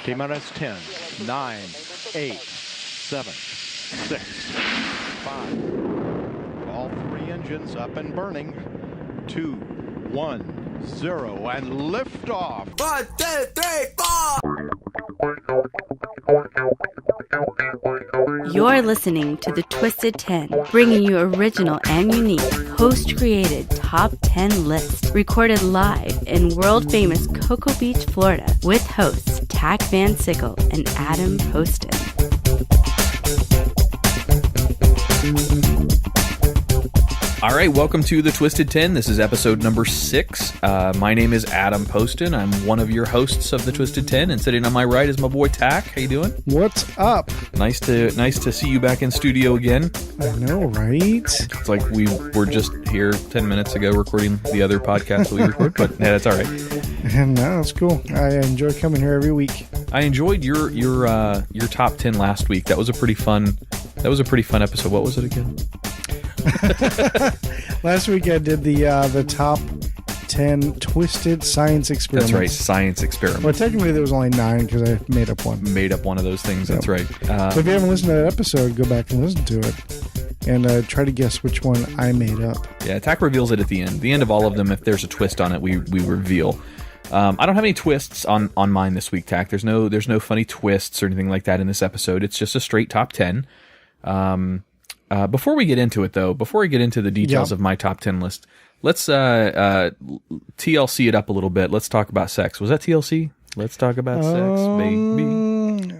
T-minus 10, 9, 8, 7, 6, 5. All three engines up and burning. 2, 1, 0, and liftoff. 1, 2, 3, 4. You're listening to the Twisted 10, bringing you original and unique, host-created top 10 lists, recorded live in world-famous Cocoa Beach, Florida, with hosts Tach Van Sickle and Adam Poston. All right, welcome to the Twisted 10. This is episode number 6. My name is Adam Poston. I'm one of your hosts of the Twisted 10, and sitting on my right is my boy Tach. How you doing? What's up? Nice to see you back in studio again. I know, right? It's like we were just here 10 minutes ago recording the other podcast that we record, but yeah, that's all right. No, that's cool. I enjoy coming here every week. I enjoyed your top 10 last week. That was a pretty fun episode. What was it again? Last week I did the top 10 twisted science experiments. That's right, science experiments. Well, technically there was only 9 because I made up one. Made up one of those things, that's right. So if you haven't listened to that episode, go back and listen to it. And try to guess which one I made up. Yeah, Tach reveals it at the end. The end of all of them, if there's a twist on it, we reveal. I don't have any twists on mine this week, Tach. There's no funny twists or anything like that in this episode. It's just a straight top 10. Before we get into it, though, before we get into the details of my top 10 list, let's TLC it up a little bit. Let's talk about sex. Was that TLC? Let's talk about sex, baby.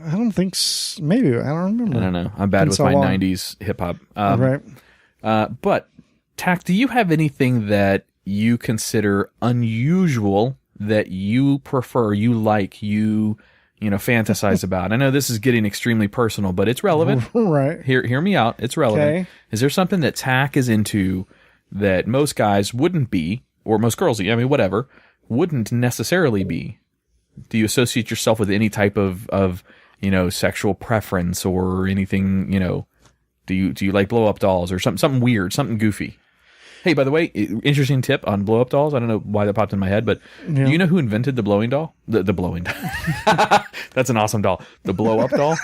I don't think maybe. I don't remember. I don't know. I'm bad with my 90s hip-hop. Right. But, Tach, do you have anything that you consider unusual that you prefer, you like, you fantasize about? I know this is getting extremely personal, but it's relevant. Right. Hear me out. It's relevant. Okay. Is there something that Tach is into that most guys wouldn't be, or most girls, whatever, wouldn't necessarily be? Do you associate yourself with any type of sexual preference or anything, do you like blow up dolls or something weird, something goofy? Hey, by the way, interesting tip on blow-up dolls. I don't know why that popped in my head, but do you know who invented the blowing doll? The blowing doll. That's an awesome doll. The blow-up doll?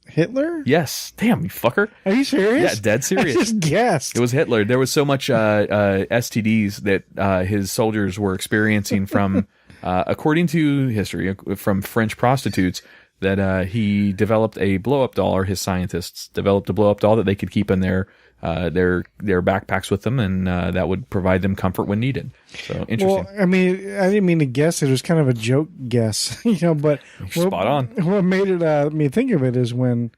Hitler? Yes. Damn, you fucker. Are you serious? Yeah, dead serious. I just guessed. It was Hitler. There was so much STDs that his soldiers were experiencing from, according to history, from French prostitutes, that he developed a blow-up doll, or his scientists developed a blow-up doll that they could keep in their backpacks with them, and that would provide them comfort when needed. So interesting. Well, I didn't mean to guess. It was kind of a joke guess, but spot on. What made it me think of it is when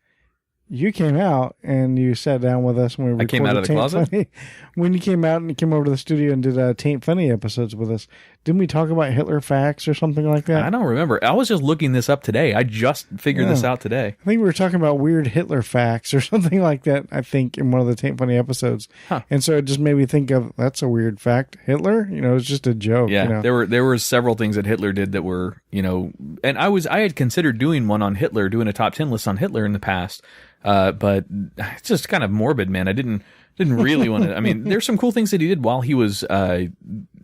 you came out and you sat down with us when we recorded. I came out of the closet? Funny. When you came out and came over to the studio and did Taint Funny episodes with us, didn't we talk about Hitler facts or something like that? I don't remember. I was just looking this up today. I just figured this out today. I think we were talking about weird Hitler facts or something like that, I think, in one of the Taint Funny episodes. Huh. And so it just made me think of, that's a weird fact. Hitler? It's just a joke. Yeah, there were several things that Hitler did that were, and I had considered doing one on Hitler, doing a top 10 list on Hitler in the past. But it's just kind of morbid, man. I didn't really want to. There's some cool things that he did while he was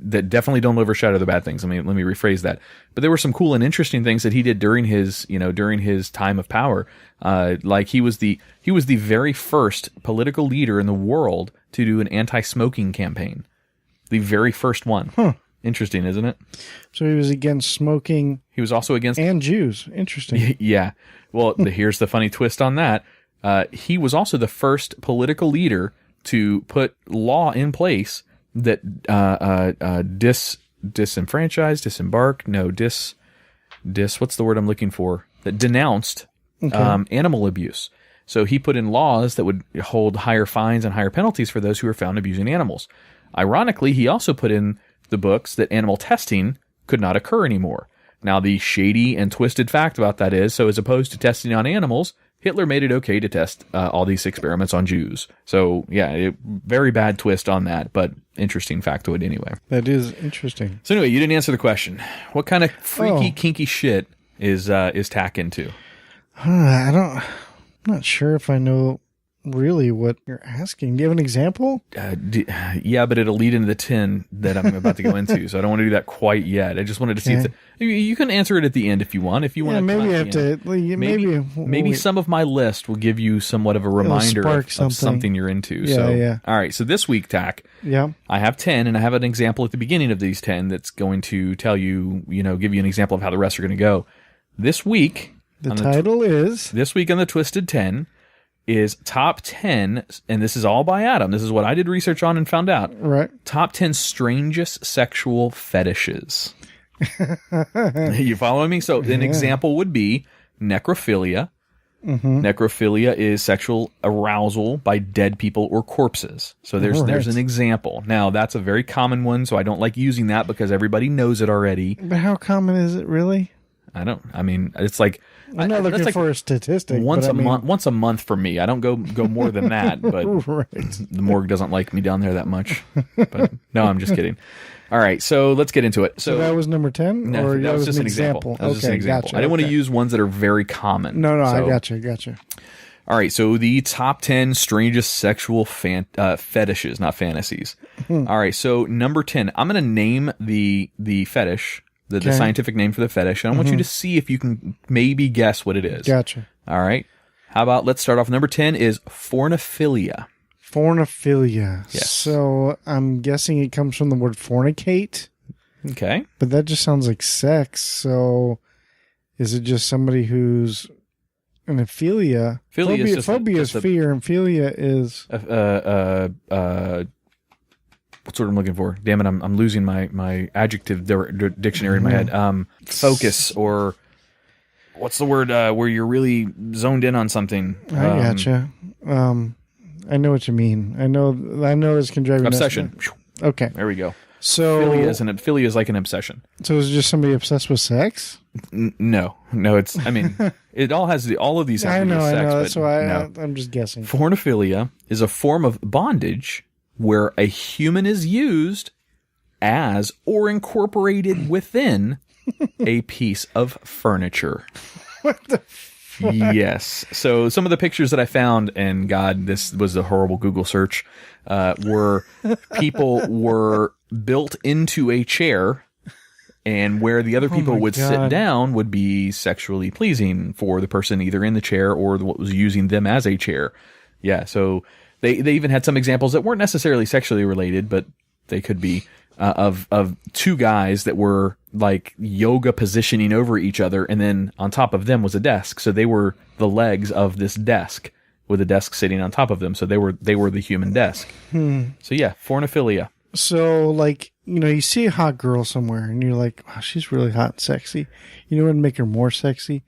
that definitely don't overshadow the bad things. Let me rephrase that. But there were some cool and interesting things that he did during his time of power. Like he was the very first political leader in the world to do an anti-smoking campaign. The very first one. Huh. Interesting, isn't it? So he was against smoking. He was also against Jews. Interesting. Yeah. Well, here's the funny twist on that. He was also the first political leader to put law in place that what's the word I'm looking for? That denounced animal abuse. So he put in laws that would hold higher fines and higher penalties for those who were found abusing animals. Ironically, he also put in the books that animal testing could not occur anymore. Now, the shady and twisted fact about that is, so as opposed to testing on animals, Hitler made it okay to test all these experiments on Jews. So, yeah, very bad twist on that, but interesting factoid anyway. That is interesting. So anyway, you didn't answer the question. What kind of freaky, kinky shit is Tach into? I'm not sure if I know really what you're asking. Do you have an example? Yeah, but it'll lead into the 10 that I'm about to go into, so I don't want to do that quite yet. I just wanted to see if you can answer it at the end if you want. If you want, maybe I have to. Maybe some of my list will give you somewhat of a reminder of something you're into. Yeah. All right. So this week, Tach, I have 10, and I have an example at the beginning of these 10 that's going to tell you, give you an example of how the rest are going to go. This week, the title is this week on the Twisted 10. Is top 10, and this is all by Adam. This is what I did research on and found out. Right. Top 10 strangest sexual fetishes. You following me? So an example would be necrophilia. Mm-hmm. Necrophilia is sexual arousal by dead people or corpses. So there's an example. Now, that's a very common one, so I don't like using that because everybody knows it already. But how common is it really? It's like I'm not looking for a statistic. Once a month for me. I don't go more than that, but the morgue doesn't like me down there that much. But no, I'm just kidding. All right, so let's get into it. So that was number 10? No, or that was just an example. That was just an example. Gotcha. I didn't want to use ones that are very common. No, I gotcha. All right, so the top 10 strangest sexual fetishes, not fantasies. All right, so number 10, I'm going to name the fetish, the scientific name for the fetish, and I want you to see if you can maybe guess what it is. Gotcha. All right. How about, let's start off. Number 10 is forniphilia. Forniphilia. Yes. So I'm guessing it comes from the word fornicate. Okay. But that just sounds like sex. So is it just somebody who's an philia? Phobia is fear, and philia is what's what I'm looking for? Damn it, I'm losing my adjective dictionary in my head. Focus, or what's the word where you're really zoned in on something? I gotcha. I know what you mean. I know this can drive you obsession. Nuts. Okay, there we go. So philia is like an obsession. So is it just somebody obsessed with sex? No. It's. I mean, it all has all of these. Have to do with sex, That's why I'm just guessing. Forniphilia is a form of bondage where a human is used as or incorporated within a piece of furniture. What the fuck? Yes. So some of the pictures that I found, and God, this was a horrible Google search, were people were built into a chair, and where the other people would sit down would be sexually pleasing for the person either in the chair or what was using them as a chair. Yeah. So they even had some examples that weren't necessarily sexually related, but they could be of two guys that were like yoga positioning over each other, and then on top of them was a desk. So they were the legs of this desk with a desk sitting on top of them. So they were the human desk. So yeah, forniphilia. So like, you see a hot girl somewhere and you're like, wow, she's really hot and sexy. You know what would make her more sexy?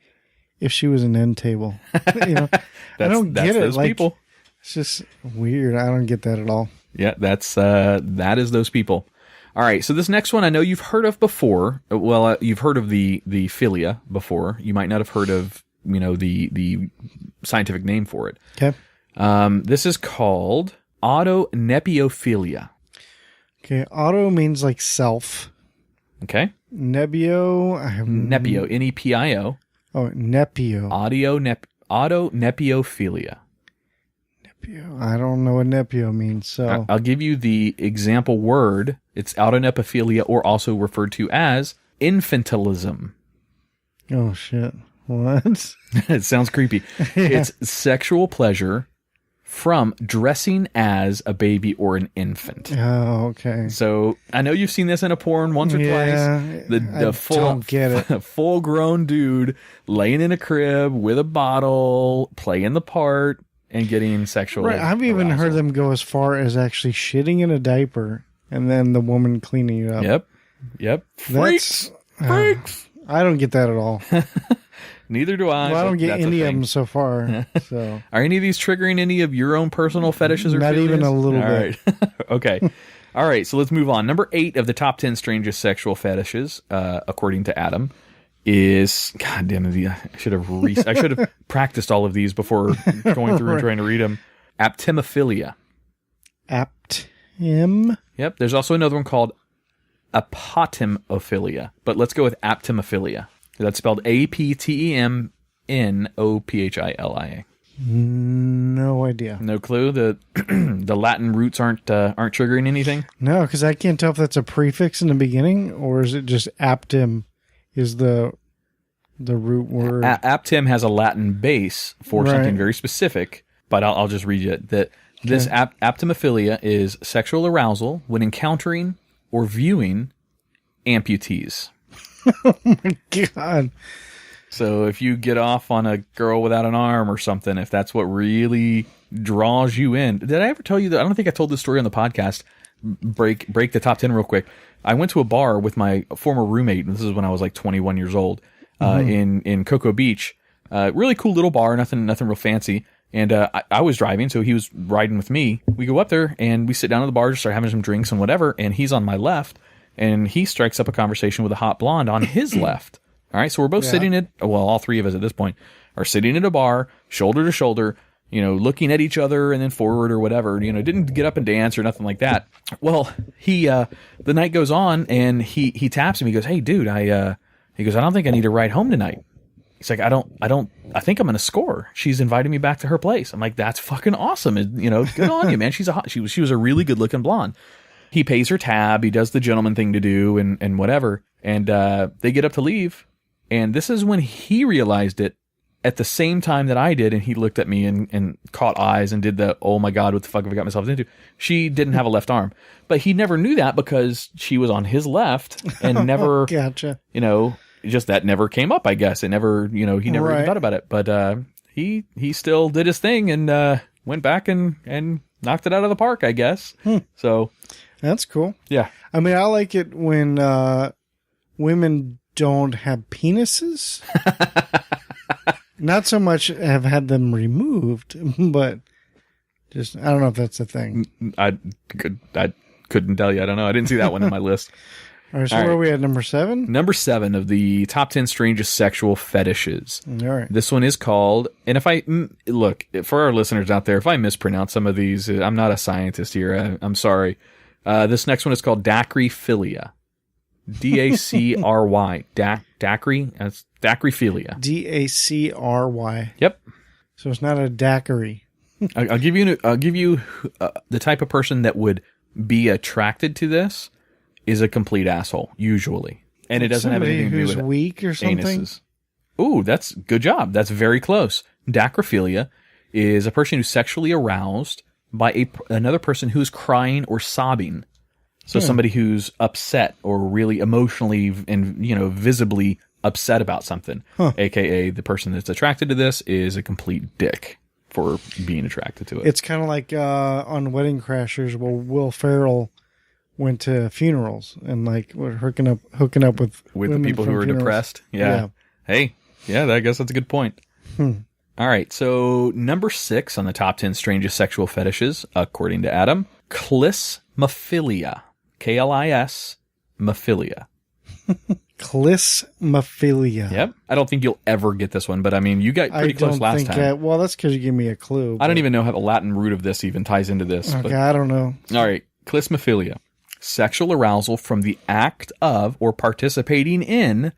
If she was an end table. I don't get it. Those people. It's just weird. I don't get that at all. Yeah, that is those people. All right, so this next one I know you've heard of before. Well, you've heard of the philia before. You might not have heard of the scientific name for it. Okay. This is called autonepiophilia. Okay, auto means like self. Okay. Nebio. Nepio, Nepio. Oh, nepio. Autonepiophilia. I don't know what nepio means, so I'll give you the example word. It's autonepiophilia, or also referred to as infantilism. Oh shit! What? It sounds creepy. Yeah. It's sexual pleasure from dressing as a baby or an infant. Oh, okay. So I know you've seen this in a porn once or twice. The full grown dude laying in a crib with a bottle, playing the part, and getting sexual. Right. I've even heard them go as far as actually shitting in a diaper and then the woman cleaning it up. Yep. Freaks. I don't get that at all. Neither do I. Well, I don't get any of them so far. So, are any of these triggering any of your own personal fetishes or not feelings? Even a little bit. Right. Okay. All right. So let's move on. Number 8 of the top 10 strangest sexual fetishes, according to Adam, is, God damn it, I should have practiced all of these before going through and trying to read them. Aptimophilia. Aptim? Yep. There's also another one called apotemophilia, but let's go with aptimophilia. That's spelled Aptemnophilia. No idea. No clue. The the Latin roots aren't triggering anything. No, because I can't tell if that's a prefix in the beginning or is it just aptim is the root word. Aptim has a Latin base for something very specific, but I'll just read it. That this aptimophilia is sexual arousal when encountering or viewing amputees. Oh my God. So if you get off on a girl without an arm or something, if that's what really draws you in. Did I ever tell you that? I don't think I told this story on the podcast. Break the top 10 real quick. I went to a bar with my former roommate, and this is when I was like 21 years old, in Cocoa Beach. Really cool little bar, nothing real fancy. And I was driving, so he was riding with me. We go up there, and we sit down at the bar, just start having some drinks and whatever, and he's on my left, and he strikes up a conversation with a hot blonde on his left. All right, so we're both sitting all three of us at this point are sitting at a bar, shoulder to shoulder, looking at each other and then forward or whatever. Didn't get up and dance or nothing like that. Well, he the night goes on and he taps him. He goes, "Hey, dude, he goes, I don't think I need to ride home tonight." He's like, I think I'm gonna score. She's invited me back to her place. I'm like, that's fucking awesome. Good on you, man. She was a really good looking blonde. He pays her tab. He does the gentleman thing to do and whatever. And they get up to leave. And this is when he realized it at the same time that I did. And he looked at me and caught eyes and did the, oh my God, what the fuck have I got myself into? She didn't have a left arm, but he never knew that because she was on his left and never, Gotcha. Just that never came up, I guess. It never, he never even thought about it, but he still did his thing and went back and knocked it out of the park, I guess. So that's cool. Yeah. I mean, I like it when women don't have penises. Not so much have had them removed, but just, I don't know if that's a thing. I couldn't tell you. I don't know. I didn't see that one in my list. All right, so where are we at, number 7? Number 7 of the top 10 strangest sexual fetishes. All right. This one is called, and if I, look, for our listeners out there, if I mispronounce some of these, I'm not a scientist here. I'm sorry. This next one is called dacryphilia. D-A-C-R-Y. Dacry? That's dacryphilia. D-A-C-R-Y. Yep. So it's not a daiquiri. I'll give you the type of person that would be attracted to this is a complete asshole, usually. And it doesn't have anything to do with weak or something? Anuses. Ooh, that's good job. That's very close. Dacryphilia is a person who's sexually aroused by another person who's crying or sobbing. So somebody who's upset or really emotionally and, visibly upset about something. AKA the person that's attracted to this is a complete dick for being attracted to it. It's kind of like on Wedding Crashers where Will Ferrell went to funerals and like were hooking up with the people who were depressed. Yeah. Hey, yeah, I guess that's a good point. All right. So number 6 on the top 10 strangest sexual fetishes, according to Adam, klismophilia. K-L-I-S, mophilia. Klismophilia. Yep. I don't think you'll ever get this one, but I mean, you got pretty close last time. Well, that's because you gave me a clue. I don't even know how the Latin root of this even ties into this. Okay, I don't know. All right. Klismophilia. Sexual arousal from the act of or participating in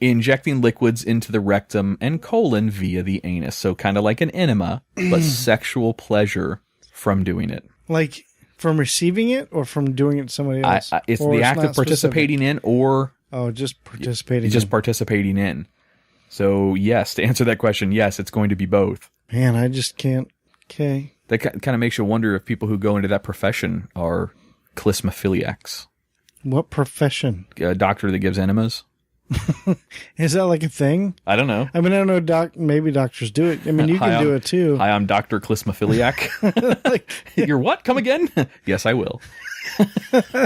injecting liquids into the rectum and colon via the anus. So kind of like an enema, but sexual pleasure from doing it. Like from receiving it or from doing it to somebody else? It's the act of participating in or... Oh, just participating Just participating in. So, yes, to answer that question, yes, it's going to be both. Man, I just can't... Okay. That kind of makes you wonder if people who go into that profession are klismophiliacs. What profession? A doctor that gives enemas. Is that like a thing? I don't know. I mean, I don't know. Maybe doctors do it. I mean, you can do it too. Hi, I'm Dr. Klismophiliac. You're what? Come again? Yes, I will. All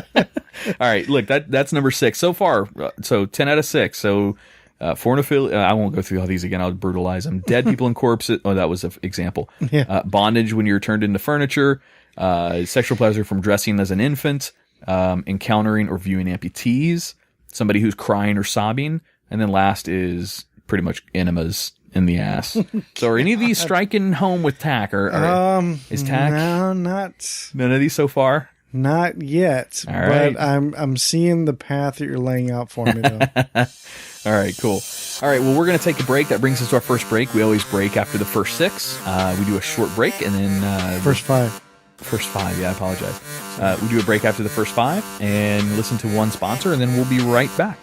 right. Look, that's number 6 so far. So 10 out of 6. So fornophilia. I won't go through all these again. I'll brutalize them. Dead people and corpses. Oh, that was an example. Yeah. Bondage when you're turned into furniture. Sexual pleasure from dressing as an infant. Encountering or viewing amputees. Somebody who's crying or sobbing. And then last is pretty much enemas in the ass. So are any of these striking home with Tach? Is Tach? No, not. None of these so far? Not yet, All right. but I'm seeing the path that you're laying out for me, though. All right, cool. All right, well, we're going to take a break. That brings us to our first break. We always break after the first 6. We do a short break, and then... First 5. First 5, yeah, I apologize. We do a break after the first 5 and listen to one sponsor, and then we'll be right back.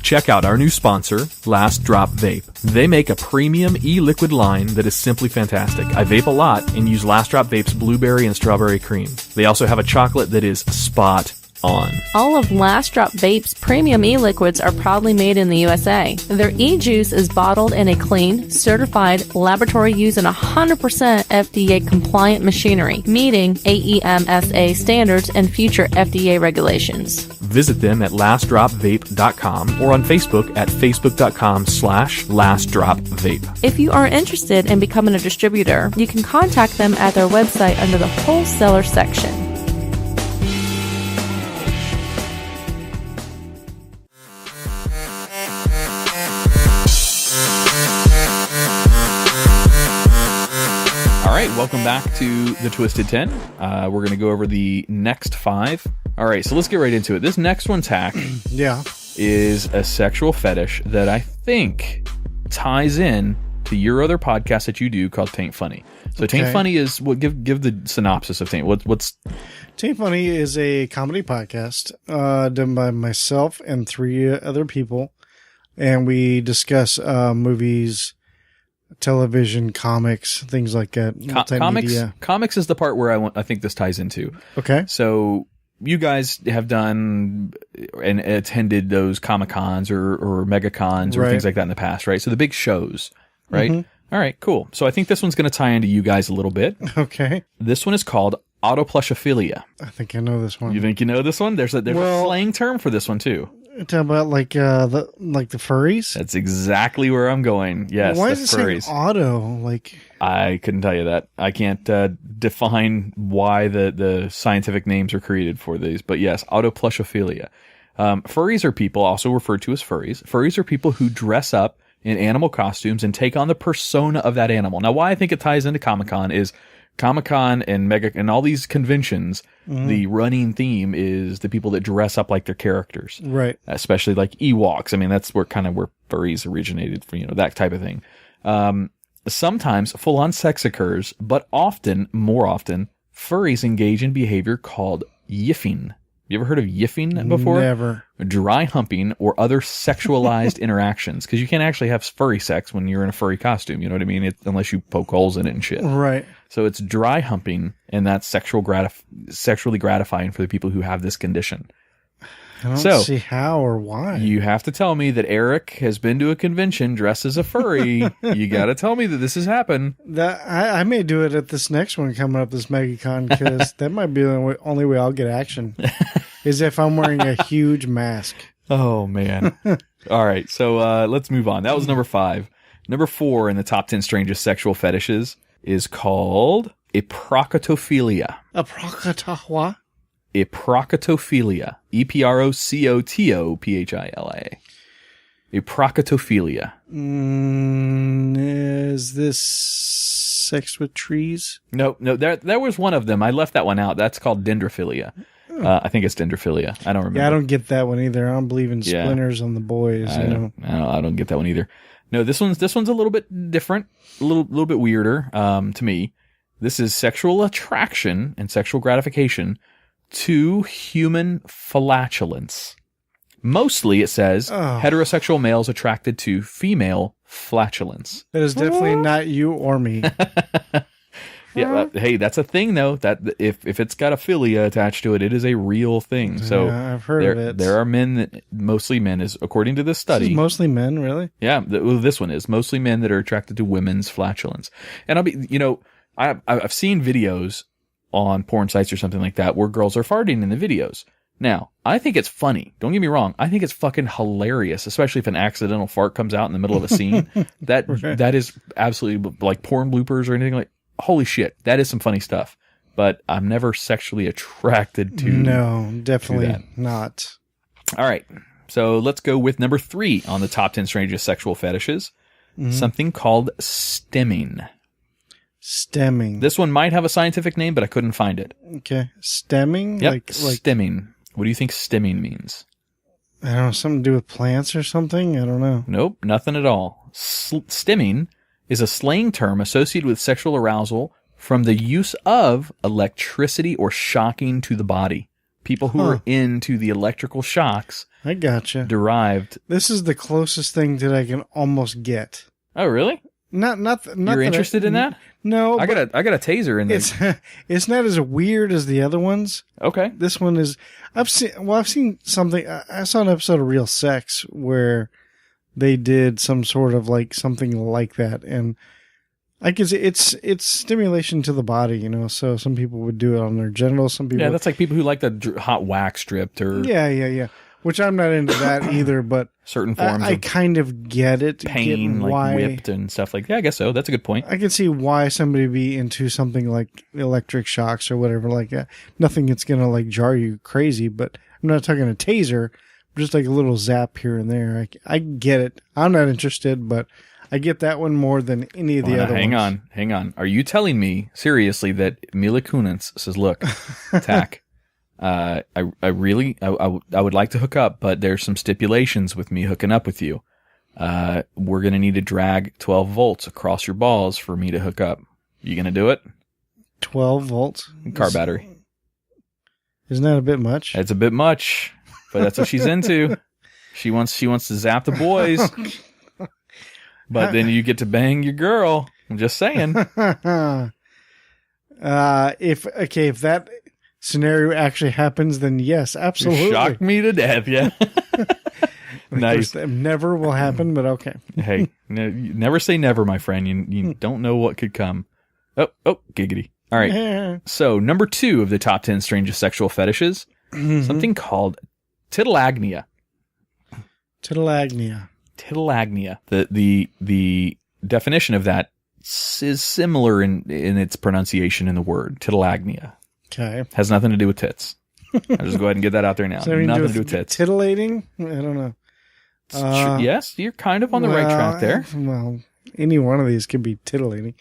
Check out our new sponsor, Last Drop Vape. They make a premium e-liquid line that is simply fantastic. I vape a lot and use Last Drop Vape's blueberry and strawberry cream. They also have a chocolate that is spot on. All of Last Drop Vape's premium e-liquids are proudly made in the USA. Their e-juice is bottled in a clean, certified, laboratory using 100% FDA compliant machinery, meeting AEMSA standards and future FDA regulations. Visit them at lastdropvape.com or on Facebook at facebook.com/lastdropvape. If you are interested in becoming a distributor, you can contact them at their website under the wholesaler section. All right, welcome back to the Twisted 10. We're going to go over the next 5. All right, so let's get right into it. This next one, Tach, Yeah. is a sexual fetish that I think ties in to your other podcast that you do called Taint Funny. So Okay. Taint Funny is what? Give the synopsis of Taint. What's Taint Funny is a comedy podcast done by myself and 3 other people, and we discuss movies, television, comics, things like that. Multimedia. Comics is the part where I think this ties into. Okay. So you guys have done and attended those Comic-Cons or Mega-Cons or Right. things like that in the past, right? So the big shows, right? Mhm. All right, cool. So I think this one's going to tie into you guys a little bit. Okay. This one is called autoplushophilia. I think I know this one. You think you know this one? There's a Well- slang term for this one too. You're talking about like the furries? That's exactly where I'm going. Yes, Why the is it saying furries. auto? Like, I couldn't tell you that. I can't define why the scientific names are created for these, but yes, autoplushophilia. Furries are people, also referred to as furries. Furries are people who dress up in animal costumes and take on the persona of that animal. Now, why I think it ties into Comic-Con is Comic-Con and Mega and all these conventions, the running theme is the people that dress up like their characters. right. Especially like Ewoks. I mean, that's where furries originated from, that type of thing. Sometimes full-on sex occurs, but more often, furries engage in behavior called yiffing. You ever heard of yiffing before? Never. Dry humping or other sexualized interactions. Because you can't actually have furry sex when you're in a furry costume. You know what I mean? Unless you poke holes in it and shit. Right. So it's dry humping, and that's sexually gratifying for the people who have this condition. I don't So, see how or why. You have to tell me that Eric has been to a convention dressed as a furry. You got to tell me that this has happened. That I may do it at this next one coming up, this MegaCon, because that might be the only way I'll get action, is if I'm wearing a huge mask. Oh, man. All right, so let's move on. That was number 5. Number 4 in the top 10 strangest sexual fetishes is called eprocotophilia. A procotahua? Eprocotophilia. Eprocotophilia. Eprocotophilia. Is this sex with trees? No, there was one of them. I left that one out. That's called dendrophilia. I think it's dendrophilia. I don't remember. Yeah, I don't get that one either. I don't believe in Yeah. splinters on the boys. I don't get that one either. No, this one's a little bit different, a little bit weirder to me. This is sexual attraction and sexual gratification to human flatulence. Mostly, it says, heterosexual males attracted to female flatulence. That is definitely not you or me. Yeah, hey, that's a thing though. That if it's got a philia attached to it, it is a real thing. So Yeah, I've heard of it. There are men, mostly men, is according to this study. This is mostly men, really? Yeah, this one is mostly men that are attracted to women's flatulence. And I've seen videos on porn sites or something like that where girls are farting in the videos. Now, I think it's funny. Don't get me wrong. I think it's fucking hilarious, especially if an accidental fart comes out in the middle of a scene. That is absolutely like porn bloopers or anything like. Holy shit, that is some funny stuff. But I'm never sexually attracted to. No, definitely that. not. All right, so let's go with number 3 on the top 10 strangest sexual fetishes. something called stemming. Stemming. This one might have a scientific name, but I couldn't find it. Okay. Stemming? Yep, stemming. What do you think stemming means? I don't know, something to do with plants or something? I don't know. Nope, nothing at all. Stemming is a slang term associated with sexual arousal from the use of electricity or shocking to the body. People who are into the electrical shocks. I gotcha. Derived. This is the closest thing that I can almost get. Oh, really? Not You're interested in that? No. I got a taser in there. It's not as weird as the other ones. Okay. This one is. I've seen something. I saw an episode of Real Sex where they did some sort of like something like that, and I can see it's stimulation to the body, you know. So some people would do it on their genitals. Some people. Yeah, that's like people who like the hot wax stripped or. Yeah. Which I'm not into that either, but certain forms I kind of get it. Pain, like whipped and stuff like that. Yeah, I guess so. That's a good point. I can see why somebody would be into something like electric shocks or whatever like that. Nothing that's going to like jar you crazy, but I'm not talking a taser, just like a little zap here and there. I get it. I'm not interested, but I get that one more than any of the other ones. Hang on. Are you telling me seriously that Mila Kunis says, look, Tach, I would like to hook up, but there's some stipulations with me hooking up with you. We're going to need to drag 12 volts across your balls for me to hook up. You going to do it? 12 volts? Car battery. Isn't that a bit much? It's a bit much, but that's what she's into. She wants to zap the boys. But then you get to bang your girl. I'm just saying. If that scenario actually happens, then yes, absolutely. You shocked me to death, yeah. Nice. Never will happen, but okay. Hey, never say never, my friend. You don't know what could come. Oh, giggity. All right. So, number 2 of the top 10 strangest sexual fetishes, something called titillagnia. Titillagnia. The definition of that is similar in its pronunciation in the word titillagnia. Okay. Has nothing to do with tits. I'll just go ahead and get that out there now. Nothing to do with tits. Titillating? I don't know. Yes, you're kind of on the right track there. Well, any one of these could be titillating.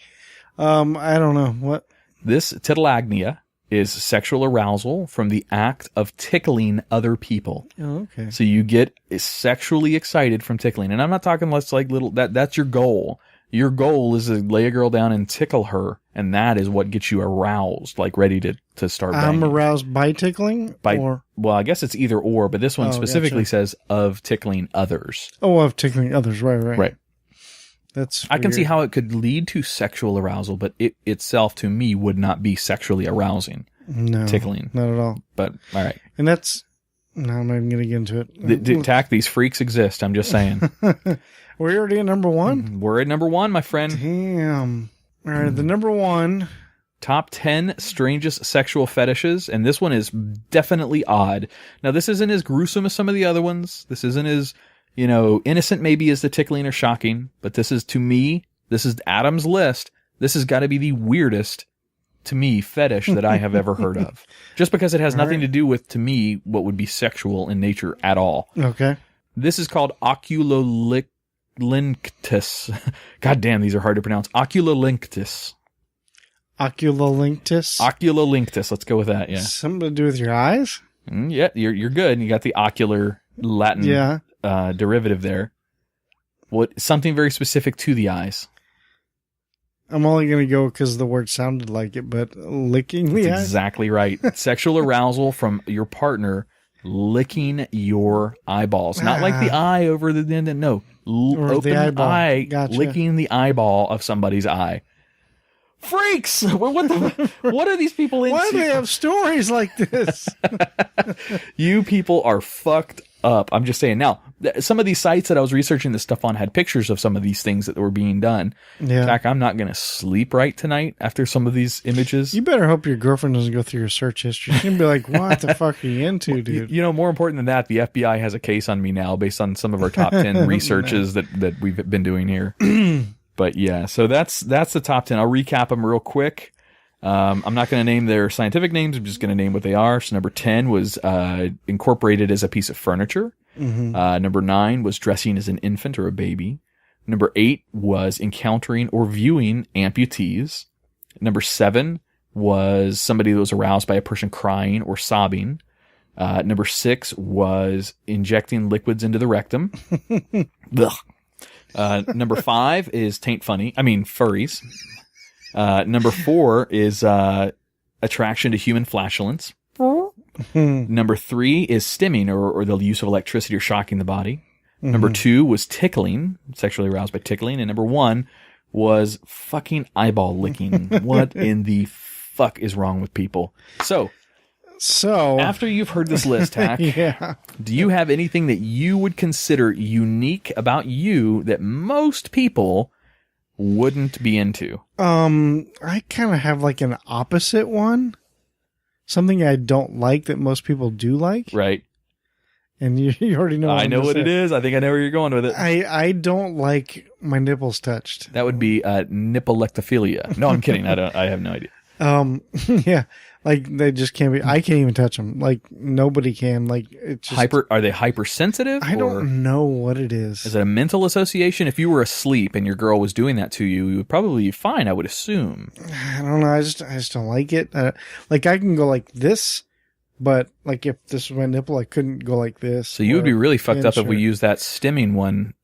I don't know. What? This titillagnia is sexual arousal from the act of tickling other people. Oh, okay. So you get sexually excited from tickling. And I'm not talking less like little, that's your goal. Your goal is to lay a girl down and tickle her, and that is what gets you aroused, like ready to start banging. I'm aroused by tickling? Well, I guess it's either or, but this one specifically says of tickling others. Oh, of tickling others, right. Right. That's I can weird. see how it could lead to sexual arousal, but it itself, to me, would not be sexually arousing. No. Tickling. Not at all. But, all right. And that's... No, I'm not even going to get into it. Tach, these freaks exist, I'm just saying. We're already at number 1? We're at number 1, my friend. Damn. All right, the number 1. Top 10 strangest sexual fetishes, and this one is definitely odd. Now, this isn't as gruesome as some of the other ones. This isn't as, innocent maybe as the tickling or shocking, but this is, to me, this is Adam's list. This has got to be the weirdest, to me, fetish that I have ever heard of. Just because it has nothing to do with, to me, what would be sexual in nature at all. Okay. This is called oculolinctus. God damn, these are hard to pronounce. Oculolinctus. Oculolinctus. Let's go with that, yeah. Something to do with your eyes? Yeah, you're good. You got the ocular Latin derivative there. Something very specific to the eyes. I'm only going to go because the word sounded like it, but licking the eyes? Exactly right. Sexual arousal from your partner licking your eyeballs. Not like the eye over the end. No. Open the eyeball. Eye, Gotcha. licking the eyeball of somebody's eye. Freaks! What are these people into? Why do they have stories like this? You people are fucked up. I'm just saying. Now, some of these sites that I was researching this stuff on had pictures of some of these things that were being done. Yeah. In fact, I'm not going to sleep right tonight after some of these images. You better hope your girlfriend doesn't go through your search history. She's going to be like, what the fuck are you into, dude? More important than that, the FBI has a case on me now based on some of our top 10 researches that we've been doing here. But yeah, so that's the top 10. I'll recap them real quick. I'm not going to name their scientific names. I'm just going to name what they are. So number 10 was incorporated as a piece of furniture. Mm-hmm. Number 9 was dressing as an infant or a baby. Number 8 was encountering or viewing amputees. Number 7 was somebody that was aroused by a person crying or sobbing. Number 6 was injecting liquids into the rectum. Number 5 is furries. Number 4 is attraction to human flatulence. Number 3 is stimming or the use of electricity or shocking the body. Number 2 was tickling, sexually aroused by tickling. And number 1 was fucking eyeball licking. What in the fuck is wrong with people? So after you've heard this list, Tach, do you have anything that you would consider unique about you that most people wouldn't be into? I kind of have like an opposite one. Something I don't like that most people do like. Right. And you already know. I know what it is. I think I know where you're going with it. I don't like my nipples touched. That would be nippolectophilia. No, I'm kidding. I have no idea. Yeah, like they just can't be. I can't even touch them. Like nobody can. Like it's just, Are they hypersensitive? I don't know what it is. Is it a mental association? If you were asleep and your girl was doing that to you, you would probably be fine, I would assume. I don't know. I just don't like it. Like I can go like this, but like if this was my nipple, I couldn't go like this. So you would be really fucked up if we use that stimming one.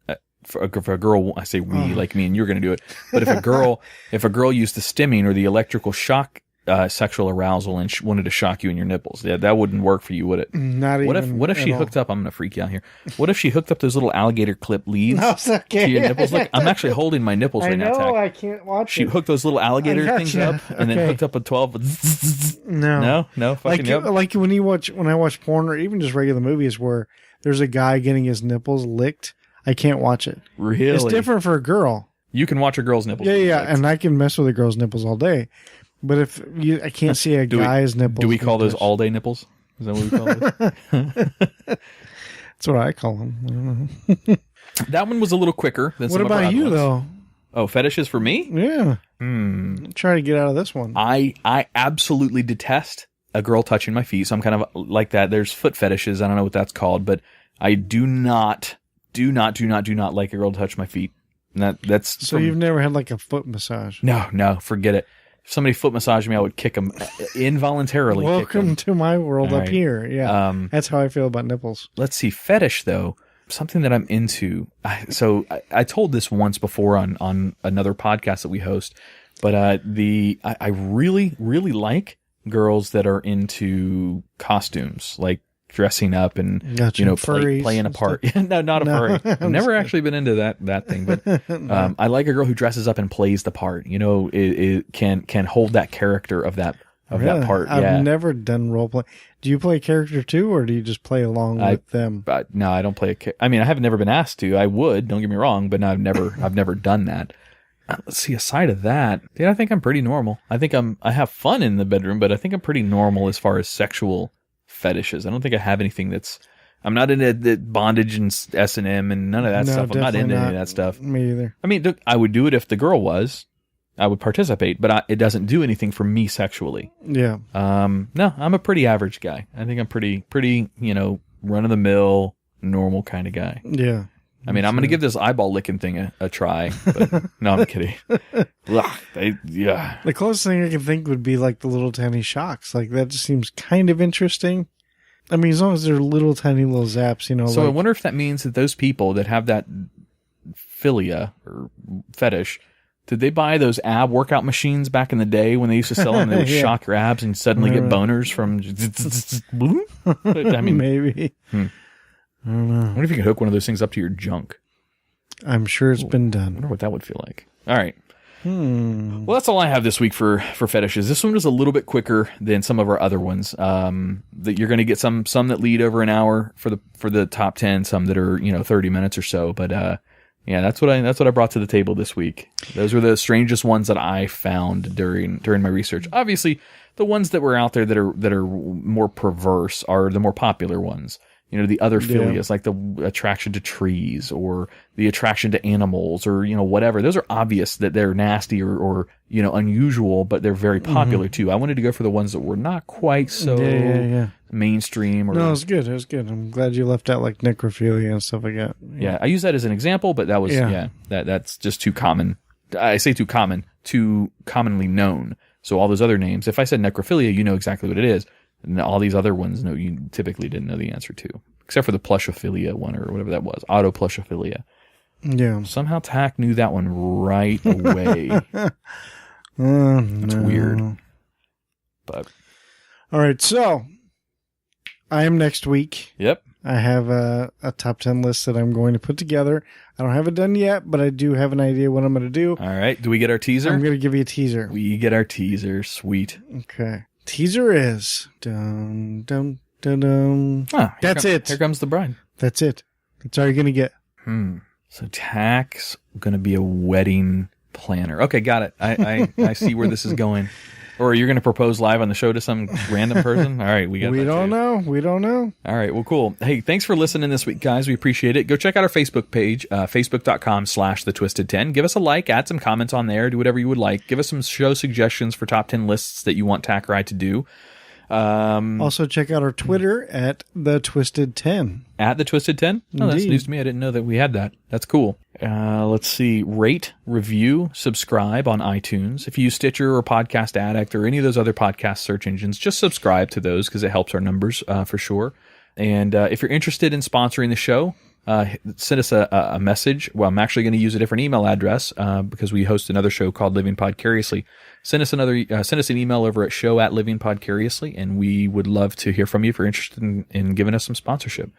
For a girl, I say we, like me and you're going to do it. But if a girl used the stimming or the electrical shock, sexual arousal and wanted to shock you in your nipples, that wouldn't work for you, would it? Not even. What if she hooked up? I'm going to freak you out here. What if she hooked up those little alligator clip leads to your nipples? Look, I'm actually holding my nipples right now. Tach. I can't watch She it. hooked those little alligator things up and then hooked up a 12. No, fucking like when I watch porn or even just regular movies where there's a guy getting his nipples licked. I can't watch it. Really? It's different for a girl. You can watch a girl's nipples. Yeah, and I can mess with a girl's nipples all day. But I can't see a guy's nipples. Do we call those all-day nipples? Is that what we call those? That's what I call them. I don't know. That one was a little quicker than some of our other ones. What about you, though? Oh, fetishes for me? Yeah. Try to get out of this one. I absolutely detest a girl touching my feet, so I'm kind of like that. There's foot fetishes. I don't know what that's called, but I do not like a girl to touch my feet. And that's so you've never had like a foot massage? No, forget it. If somebody foot massaged me, I would kick them involuntarily. Welcome to my world up here. Yeah, that's how I feel about nipples. Let's see, fetish though, something that I'm into. I told this once before on another podcast that we host, but I really like girls that are into costumes, like dressing up and playing a part. No, not a furry. I've never actually been into that thing, but I like a girl who dresses up and plays the part. It can hold that character of that part. I've never done role play. Do you play a character too, or do you just play along with them? No, I don't play I mean, I have never been asked to. I would. Don't get me wrong, but no, I've never done that. Let's see. Aside of that, I think I'm pretty normal. I think I have fun in the bedroom, but I think I'm pretty normal as far as sexual fetishes. I don't think I have anything I'm not into the bondage and S&M and none of that stuff. I'm not into any of that stuff. Me either. I mean, I would do it if the girl was. I would participate, but it doesn't do anything for me sexually. Yeah. No, I'm a pretty average guy. I think I'm pretty, run of the mill, normal kind of guy. Yeah. I mean, I'm going to give this eyeball licking thing a try, but no, I'm kidding. The closest thing I can think would be like the little tiny shocks. Like that just seems kind of interesting. I mean, as long as they're little tiny little zaps, So I wonder if that means that those people that have that philia or fetish, did they buy those ab workout machines back in the day when they used to sell them? They would shock your abs and suddenly get boners from. I mean, maybe. I don't know. I wonder if you could hook one of those things up to your junk. I'm sure it's been I done. wonder what that would feel like. All right. Well, that's all I have this week for fetishes. This one was a little bit quicker than some of our other ones. That you're going to get some that lead over an hour for the top 10, some that are 30 minutes or so. But that's what I brought to the table this week. Those were the strangest ones that I found during my research. Obviously, the ones that were out there that are more perverse are the more popular ones. you know, the other philias, like the attraction to trees or the attraction to animals or, you know, whatever. Those are obvious that they're nasty or you know, unusual, but they're very popular too. I wanted to go for the ones that were not quite so mainstream. Or, no, it was good. It was good. I'm glad you left out like necrophilia and stuff like that. Yeah, I use that as an example, but that was, that's just too common. I say too common, too commonly known. So all those other names, if I said necrophilia, you know exactly what it is. And all these other ones, no, you typically didn't know the answer to, except for the plushophilia one or whatever that was, autoplushophilia. Yeah. Somehow Tach knew that one right away. That's weird. But all right, so I am next week. Yep. I have a top 10 list that I'm going to put together. I don't have it done yet, but I do have an idea what I'm going to do. All right. Do we get our teaser? I'm going to give you a teaser. We get our teaser. Sweet. Okay. Teaser is dum dum dum dum. That's it. Here comes the bride. That's it. That's all you're gonna get. So Tach's gonna be a wedding planner. Okay, got it. I see where this is going. Or you're gonna propose live on the show to some random person? All right, we got. We don't know. We don't know. All right, well, cool. Hey, thanks for listening this week, guys. We appreciate it. Go check out our Facebook page, facebook.com/thetwistedten. Give us a like, add some comments on there, do whatever you would like. Give us some show suggestions for top 10 lists that you want Tach or I to do. Also, check out our Twitter at the Twisted 10. At the Twisted 10? Oh, that's news to me. I didn't know that we had that. That's cool. Let's see. Rate, review, subscribe on iTunes. If you use Stitcher or Podcast Addict or any of those other podcast search engines, just subscribe to those because it helps our numbers for sure. And if you're interested in sponsoring the show, send us a message. Well, I'm actually going to use a different email address because we host another show called Living Podcariously. Send us an email over at show@livingpodcariously, and we would love to hear from you if you're interested in giving us some sponsorship.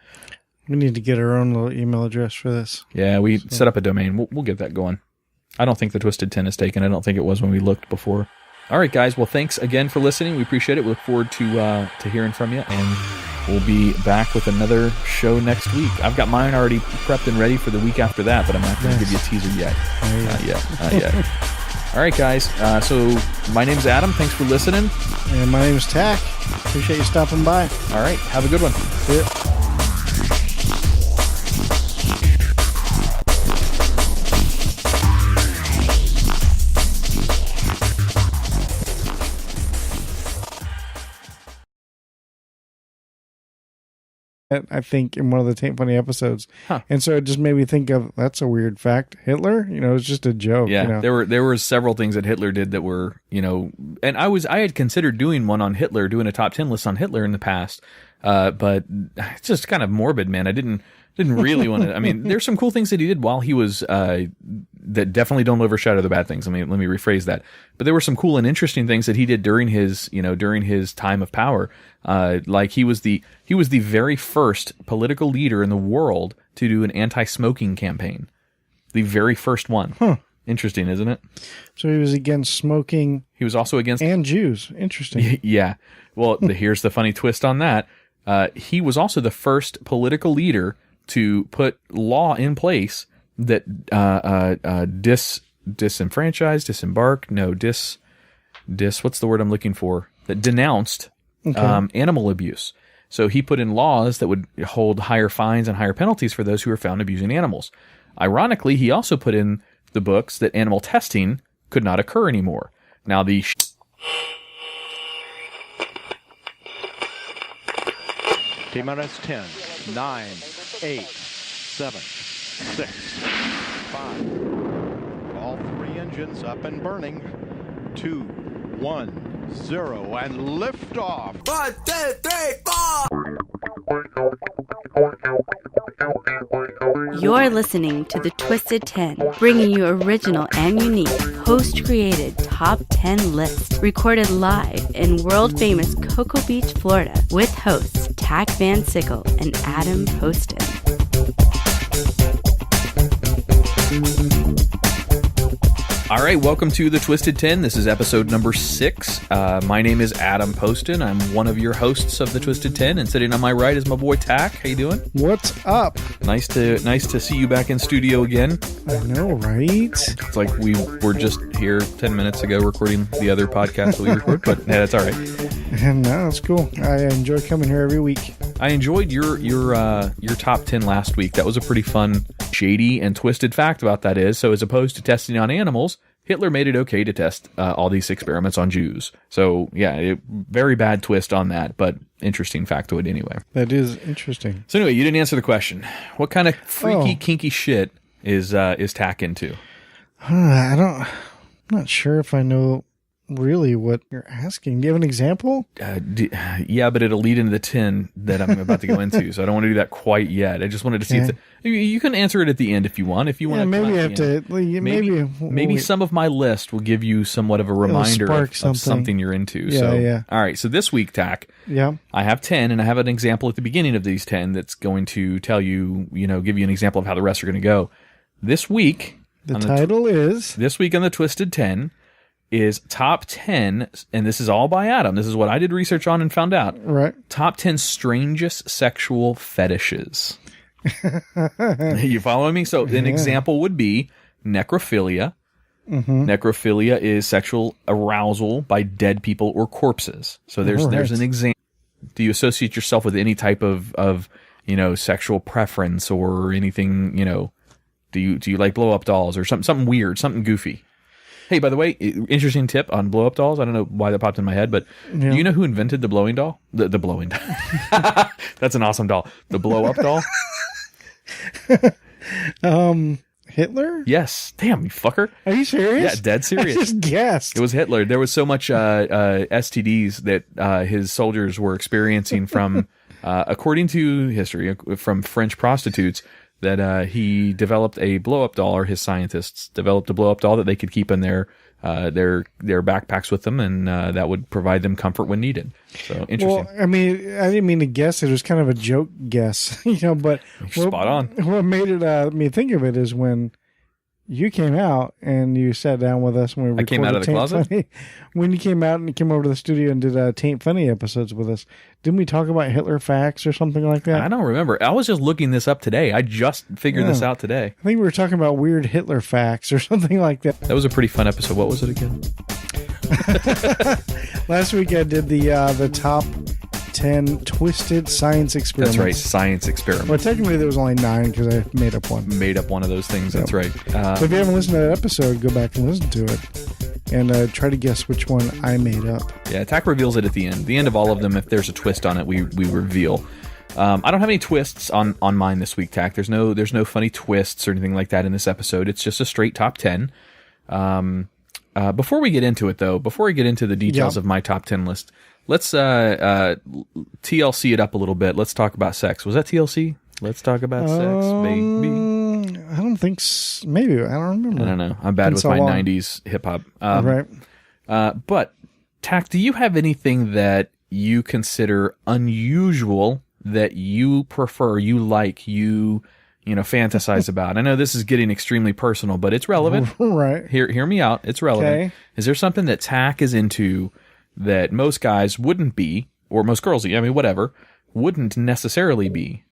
We need to get our own little email address for this. Yeah, we set up a domain. We'll get that going. I don't think the Twisted 10 is taken. I don't think it was when we looked before. All right, guys. Well, thanks again for listening. We appreciate it. We look forward to hearing from you, and we'll be back with another show next week. I've got mine already prepped and ready for the week after that, but I'm not going to give you a teaser yet. Not yet. All right, guys. So my name's Adam. Thanks for listening. And my name's Tach. Appreciate you stopping by. All right. Have a good one. Yeah. I think in one of the Taint Funny episodes. And so it just made me think of, that's a weird fact. Hitler, it's just a joke. Yeah, there were several things that Hitler did that were, and I had considered doing one on Hitler, doing a top 10 list on Hitler in the past. But it's just kind of morbid, man. I didn't really want to. I mean, there's some cool things that he did while he was that definitely don't overshadow the bad things. I mean, let me rephrase that. But there were some cool and interesting things that he did during his time of power. Like he was the very first political leader in the world to do an anti-smoking campaign. The very first one. Huh. Interesting, isn't it? So he was against smoking. He was also against Jews. Interesting. Yeah. Well, here's the funny twist on that. He was also the first political leader to put law in place that what's the word I'm looking for? That denounced animal abuse. So he put in laws that would hold higher fines and higher penalties for those who were found abusing animals. Ironically, he also put in the books that animal testing could not occur anymore. Now the T-minus 10, 9, 8, 7, 6, 5. All three engines up and burning. 2, 1, 0, and liftoff. 1, 2, 3, 4. You're listening to The Twisted 10, bringing you original and unique, host-created top 10 lists, recorded live in world-famous Cocoa Beach, Florida, with hosts Tach Van Sickle and Adam Poston. All right, welcome to the Twisted 10. This is episode number 6. My name is Adam Poston. I'm one of your hosts of the Twisted 10, and sitting on my right is my boy Tach. How you doing? What's up? Nice to see you back in studio again. I know, right? It's like we were just here 10 minutes ago recording the other podcast that we record, but yeah, that's all right. No, it's cool. I enjoy coming here every week. I enjoyed your top 10 last week. That was a pretty fun, shady, and twisted fact about that is, so as opposed to testing on animals, Hitler made it okay to test all these experiments on Jews. So, yeah, very bad twist on that, but interesting factoid anyway. That is interesting. So anyway, you didn't answer the question. What kind of freaky, kinky shit is Tach into? I'm not sure if I know really what you're asking. Do you have an example? Yeah, but it'll lead into the 10 that I'm about to go into, so I don't want to do that quite yet. I just wanted to see if you can answer it at the end if you want. If you want, maybe I have to. Maybe some of my list will give you somewhat of a reminder of something you're into. Yeah. All right. So this week, Tach, I have 10, and I have an example at the beginning of these 10 that's going to tell you, give you an example of how the rest are going to go. This week, this week on the Twisted 10. Is top 10, and this is all by Adam. This is what I did research on and found out. Right. Top 10 strangest sexual fetishes. You following me? So an example would be necrophilia. Mm-hmm. Necrophilia is sexual arousal by dead people or corpses. So there's an example. Do you associate yourself with any type of sexual preference or anything? Do you like blow up dolls or something weird, something goofy? Hey, by the way, interesting tip on blow-up dolls. I don't know why that popped in my head, but do you know who invented the blowing doll? The blowing doll. That's an awesome doll. The blow-up doll? Hitler? Yes. Damn, you fucker. Are you serious? Yeah, dead serious. I just guessed. It was Hitler. There was so much STDs that his soldiers were experiencing from, according to history, from French prostitutes, that he developed a blow-up doll, or his scientists developed a blow-up doll that they could keep in their backpacks with them, and that would provide them comfort when needed. So interesting. Well, I mean, I didn't mean to guess. It was kind of a joke guess, but spot on. What made it me think of it is when you came out and you sat down with us when we recorded. I came out of the closet? Funny. When you came out and you came over to the studio and did Taint Funny episodes with us, didn't we talk about Hitler facts or something like that? I don't remember. I was just looking this up today. I just figured this out today. I think we were talking about weird Hitler facts or something like that. That was a pretty fun episode. What was it again? Last week I did the top 10 twisted science experiments. That's right, science experiments. Well, technically there was only 9 because I made up one. Made up one of those things, that's right. So if you haven't listened to that episode, go back and listen to it. And try to guess which one I made up. Yeah, Tach reveals it at the end. The end of all of them, if there's a twist on it, we reveal. I don't have any twists on mine this week, Tach. There's no funny twists or anything like that in this episode. It's just a straight top 10. Before we get into it, though, before we get into the details of my top 10 list, let's TLC it up a little bit. Let's talk about sex. Was that TLC? Let's talk about sex, baby. I don't think so. Maybe. I don't remember. I don't know. I'm bad with my 90s hip-hop. Right. But, Tach, do you have anything that you consider unusual that you prefer, you like, you fantasize about? I know this is getting extremely personal, but it's relevant. Right. Hear me out. It's relevant. Okay. Is there something that Tach is into that most guys wouldn't be, or most girls, whatever, wouldn't necessarily be?